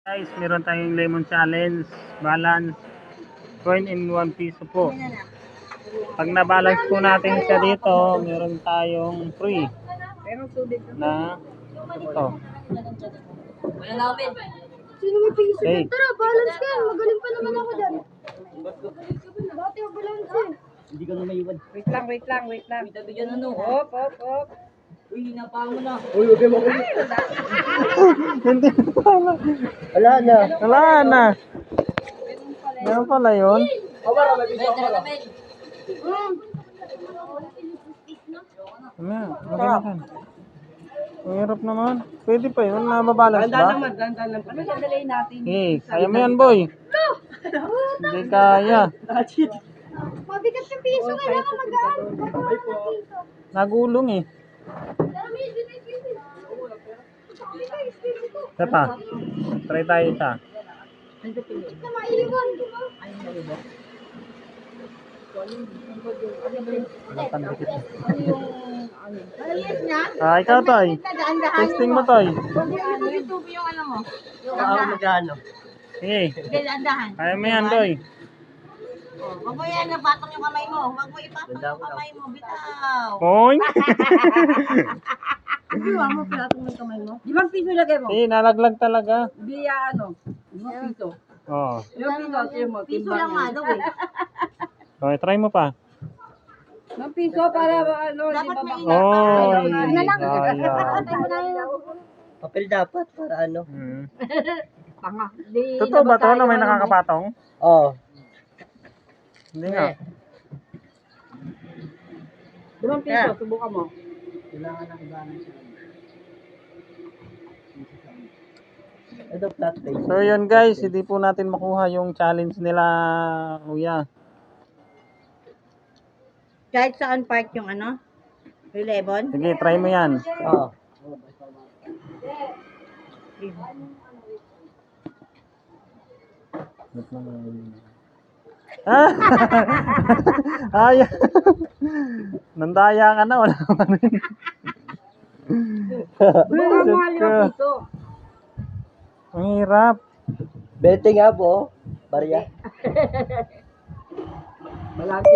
Guys, meron tayong lemon challenge, balance, coin in 1 piso po. Pag na-balance po natin siya dito, meron tayong free na ito. Sino may piso Hey. dyan? Tara, balance ka. Magaling pa naman ako dyan. Dati ako balance eh. Hindi ka na maiwan. Wait lang. Bigyan na no. Op. Uy, hinapa mo na. Uy, huwag mo kulit. Hindi pala. Wala na. Wala na. Meron pala yun. Maganda. Ang hirap naman. Pwede pa yun. Nababalance ba? Ganda naman. Ano dadalhin natin? Eh, kaya mo yan, boy. Hindi kaya. Mabigat yung piso. Kailangan magaan. Nagulong eh. Isa pa. Try tayo isa. Na maiwan, di ba? Napandikit. Maliit niya? Ah, ikaw, Toy. Testing mo, Toy. YouTube yung ano mo. Ako magkano? Sige. Dahan. Kaya mo yan, Toy. Huwag mo yan, napatong yung kamay mo. Huwag mo ipatong yung kamay mo. Bitaw. Point. Iwan mo, pinatong ng kamay mo. 5 piso lagay mo. Eh, nalaglag talaga. Biya ano? 5 piso. Oh. 5 piso, tiyo mo. Piso lang nga daw eh. Okay, try mo pa. 5 piso para ano, Dapat di ba? maingat. Oh, Ano lang? sayang. Patay mo na yung... Papel dapat para ano. Hmm. Panga. Di, Totoo ba to na may nakakapatong? Oo. Hindi nga. 5 piso, subukan mo. Ito flat base. So yun guys, hindi po natin makuha yung challenge nila, kuya. Kahit saan part yung ano? Yung lemon? Sige, try mo yan. Oo. Ah! Ay! Nandaya ka na, wala ka rin. Subukan mo, 5 piso. Ang hirap. Bete nga po. Barya. Balance